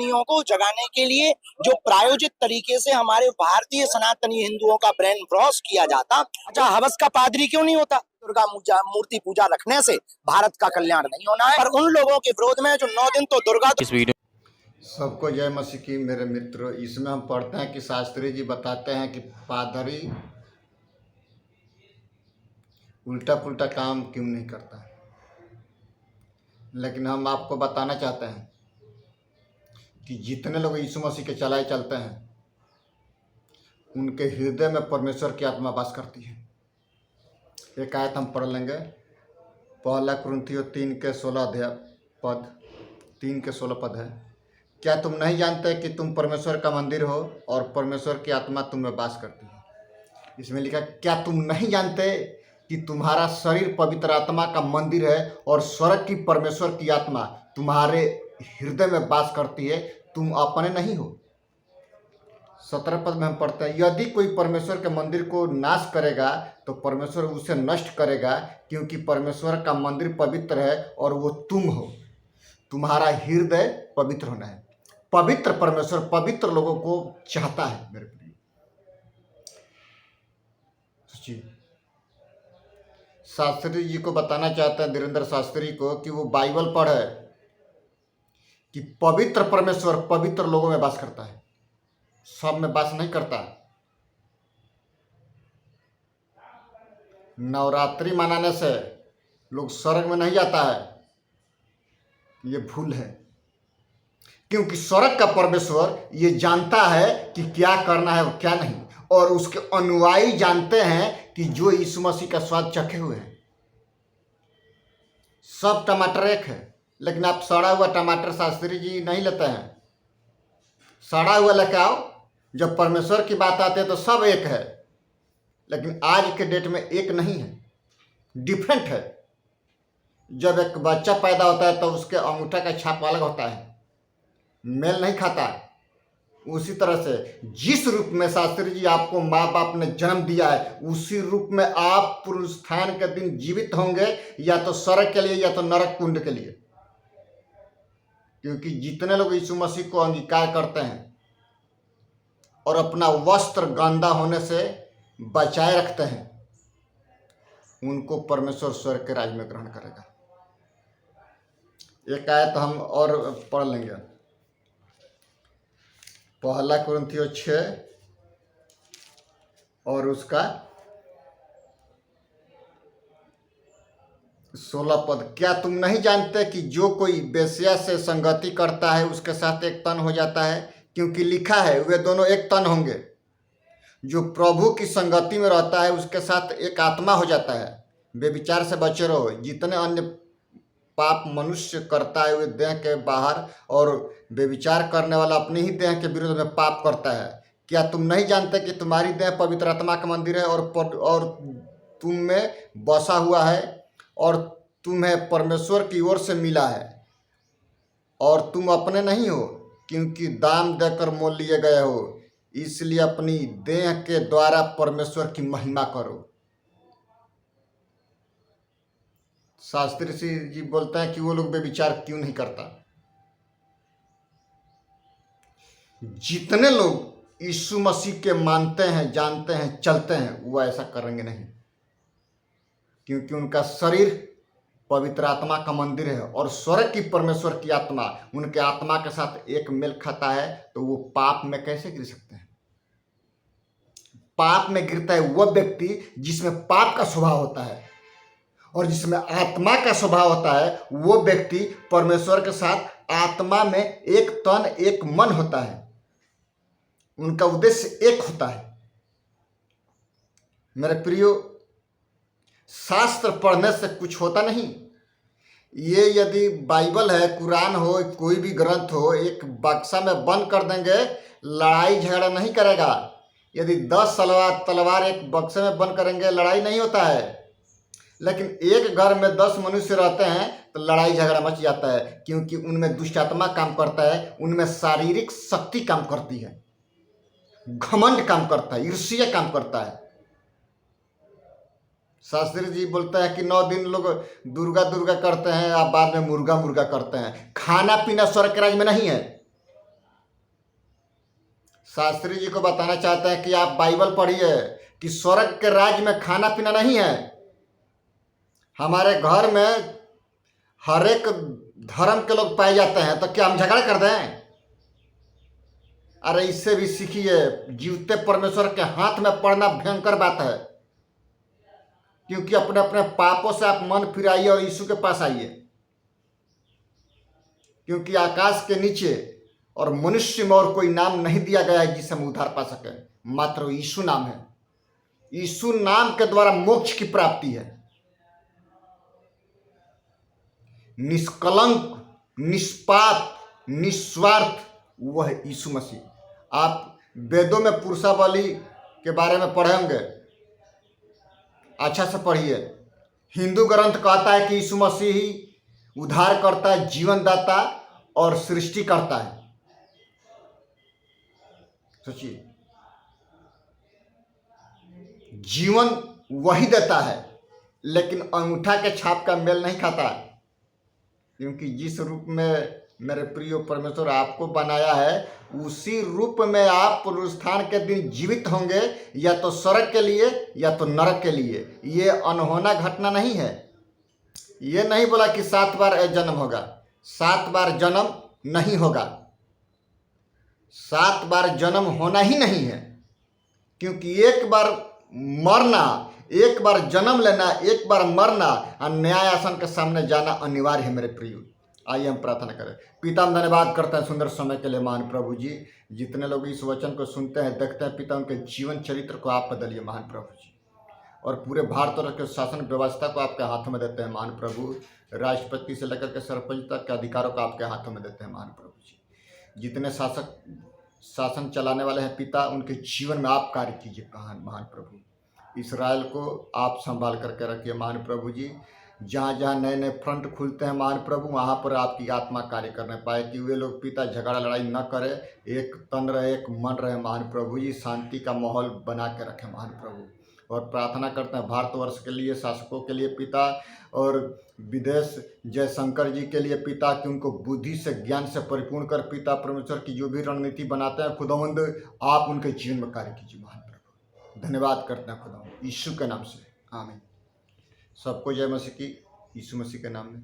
सनातनियों को जगाने के लिए जो प्रायोजित तरीके से हमारे भारतीय सनातनी हिंदुओं का ब्रेन वॉश किया जाता। अच्छा, हवस का पादरी क्यों नहीं होता? दुर्गा मूर्ति पूजा रखने से भारत का कल्याण नहीं होना है। पर उन लोगों के विरोध में जो 9 दिन तो दुर्गा इस वीडियो सबको जय मसीह की मेरे मित्र। इसमें हम पढ़ते हैं कि शास्त्री जी बताते हैं कि पादरी उल्टा पुल्टा काम क्यों नहीं करता। लेकिन हम आपको बताना चाहते हैं कि जितने लोग यीशु मसीह के चलाए चलते हैं उनके हृदय में परमेश्वर की आत्मा वास करती है। एक आयत हम पढ़ लेंगे, पहला कुरिन्थियों 3:16 है। क्या तुम नहीं जानते कि तुम परमेश्वर का मंदिर हो और परमेश्वर की आत्मा तुम में वास करती है। इसमें लिखा, क्या तुम नहीं जानते कि तुम्हारा शरीर पवित्र आत्मा का मंदिर है और स्वर्ग की परमेश्वर की आत्मा तुम्हारे हृदय में वास करती है, तुम अपने नहीं हो। 17 पद में हम पढ़ते हैं, यदि कोई परमेश्वर के मंदिर को नाश करेगा तो परमेश्वर उसे नष्ट करेगा, क्योंकि परमेश्वर का मंदिर पवित्र है और वो तुम हो। तुम्हारा हृदय पवित्र होना है। पवित्र परमेश्वर पवित्र लोगों को चाहता है। मेरे प्रिय सोचिए, शास्त्री जी को बताना चाहते हैं, धीरेन्द्र शास्त्री को, कि वो बाइबल पढ़े कि पवित्र परमेश्वर पवित्र लोगों में वास करता है, सब में वास नहीं करता। नवरात्रि मनाने से लोग स्वर्ग में नहीं जाता है, ये भूल है। क्योंकि स्वर्ग का परमेश्वर ये जानता है कि क्या करना है और क्या नहीं, और उसके अनुयायी जानते हैं कि जो यीशु मसीह का स्वाद चखे हुए हैं। सब टमाटर एक है, लेकिन आप सड़ा हुआ टमाटर शास्त्री जी नहीं लेते हैं। सड़ा हुआ लेके आओ। जब परमेश्वर की बात आती है तो सब एक है, लेकिन आज के डेट में एक नहीं है, डिफरेंट है। जब एक बच्चा पैदा होता है तो उसके अंगूठा का छाप अलग होता है, मेल नहीं खाता। उसी तरह से जिस रूप में शास्त्री जी आपको माँ बाप ने जन्म दिया है, उसी रूप में आप पुनरुत्थान के दिन जीवित होंगे, या तो स्वर्ग के लिए या तो नरक कुंड के लिए। क्योंकि जितने लोग यीशु मसीह को अंगीकार करते हैं और अपना वस्त्र गंदा होने से बचाए रखते हैं, उनको परमेश्वर स्वर्ग के राज्य में ग्रहण करेगा। एक आयत हम और पढ़ लेंगे, पहला कुरिन्थियों 6 और उसका 16 पद। क्या तुम नहीं जानते कि जो कोई वेश्या से संगति करता है उसके साथ एक तन हो जाता है, क्योंकि लिखा है वे दोनों एक तन होंगे। जो प्रभु की संगति में रहता है उसके साथ एक आत्मा हो जाता है। व्यभिचार से बचे रहो। जितने अन्य पाप मनुष्य करता है वे देह के बाहर, और व्यभिचार करने वाला अपनी ही देह के विरुद्ध में पाप करता है। क्या तुम नहीं जानते कि तुम्हारी देह पवित्र आत्मा का मंदिर है और तुम में बसा हुआ है, और तुम्हें परमेश्वर की ओर से मिला है, और तुम अपने नहीं हो, क्योंकि दाम देकर मोल लिए गए हो। इसलिए अपनी देह के द्वारा परमेश्वर की महिमा करो। शास्त्री जी बोलते हैं कि वो लोग बेविचार क्यों नहीं करता। जितने लोग यीशु मसीह के मानते हैं, जानते हैं, चलते हैं, वो ऐसा करेंगे नहीं, क्योंकि उनका शरीर पवित्र आत्मा का मंदिर है और स्वर्ग की परमेश्वर की आत्मा उनके आत्मा के साथ एक मेल खाता है। तो वो पाप में कैसे गिर सकते हैं? पाप में गिरता है वह व्यक्ति जिसमें पाप का स्वभाव होता है, और जिसमें आत्मा का स्वभाव होता है वो व्यक्ति परमेश्वर के साथ आत्मा में एक तन एक मन होता है। उनका उद्देश्य एक होता है। मेरे प्रियो, शास्त्र पढ़ने से कुछ होता नहीं। ये यदि बाइबल है, कुरान हो, कोई भी ग्रंथ हो, एक बक्सा में बंद कर देंगे, लड़ाई झगड़ा नहीं करेगा। यदि 10 तलवार एक बक्से में बंद करेंगे, लड़ाई नहीं होता है। लेकिन एक घर में 10 मनुष्य रहते हैं तो लड़ाई झगड़ा मच जाता है, क्योंकि उनमें दुष्ट आत्मा काम करता है, उनमें शारीरिक शक्ति काम करती है, घमंड काम करता है, ईर्ष्या काम करता है। शास्त्री जी बोलता है कि 9 दिन लोग दुर्गा दुर्गा करते हैं, आप बाद में मुर्गा मुर्गा करते हैं। खाना पीना स्वर्ग के राज्य में नहीं है। शास्त्री जी को बताना चाहते हैं कि आप बाइबल पढ़िए कि स्वर्ग के राज्य में खाना पीना नहीं है। हमारे घर में हर एक धर्म के लोग पाए जाते हैं, तो क्या हम झगड़ा कर दें? अरे इससे भी सीखिए, जीवते परमेश्वर के हाथ में पड़ना भयंकर बात है। क्योंकि अपने अपने पापों से आप मन फिराइए और यीशु के पास आइए, क्योंकि आकाश के नीचे और मनुष्य में और कोई नाम नहीं दिया गया है जिसे हम उद्धार पा सके, मात्र यीशु नाम है। यीशु नाम के द्वारा मोक्ष की प्राप्ति है। निष्कलंक, निष्पाप, निस्वार्थ वह यीशु मसीह। आप वेदों में पुरुषावली के बारे में पढ़े होंगे, अच्छा से पढ़िए। हिंदू ग्रंथ कहता है कि यीशु मसीह ही उद्धार करता है, जीवनदाता और सृष्टि करता है। सोचिए, जीवन वही देता है, लेकिन अंगूठा के छाप का मेल नहीं खाता है। क्योंकि जिस रूप में मेरे प्रिय परमेश्वर आपको बनाया है, उसी रूप में आप पुनरुत्थान के दिन जीवित होंगे, या तो स्वर्ग के लिए या तो नरक के लिए। ये अनहोना घटना नहीं है। ये नहीं बोला कि 7 बार जन्म होगा, 7 बार जन्म नहीं होगा। 7 बार जन्म होना ही नहीं है, क्योंकि एक बार मरना, एक बार जन्म लेना, एक बार मरना और न्याय आसन के सामने जाना अनिवार्य है मेरे प्रिय। आइए हम प्रार्थना करें। पिता, हम धन्यवाद करते हैं सुंदर समय के लिए महान प्रभु जी। जितने लोग इस वचन को सुनते हैं, देखते हैं, पिता, उनके जीवन चरित्र को आप बदलिए महान प्रभु जी। और पूरे भारत के शासन व्यवस्था को आपके हाथों में देते हैं महान प्रभु। राष्ट्रपति से लेकर के सरपंच तक के अधिकारों को आपके हाथों में देते हैं महान प्रभु जी। जितने शासन चलाने वाले हैं पिता, उनके जीवन में आप कार्य कीजिए महान प्रभु। इसराइल को आप संभाल करके रखिए महान प्रभु जी। जहाँ जहाँ नए नए फ्रंट खुलते हैं महान प्रभु, वहाँ पर आपकी आत्मा कार्य करने पाए, कि वे लोग पिता झगड़ा लड़ाई न करे, एक तन रहे, एक मन रहे महान प्रभु जी। शांति का माहौल बना के रखें महान प्रभु। और प्रार्थना करते हैं भारतवर्ष के लिए, शासकों के लिए पिता, और विदेश जयशंकर जी के लिए पिता, कि उनको बुद्धि से, ज्ञान से परिपूर्ण कर पिता परमेश्वर की जो भी रणनीति बनाते हैं खुदावंद, आप उनके जीवन में कार्य कीजिए महान प्रभु। धन्यवाद करते हैं खुदावंद, यीशु के नाम से, आमीन। सबको जय मसीह की, यीशु मसीह के नाम में।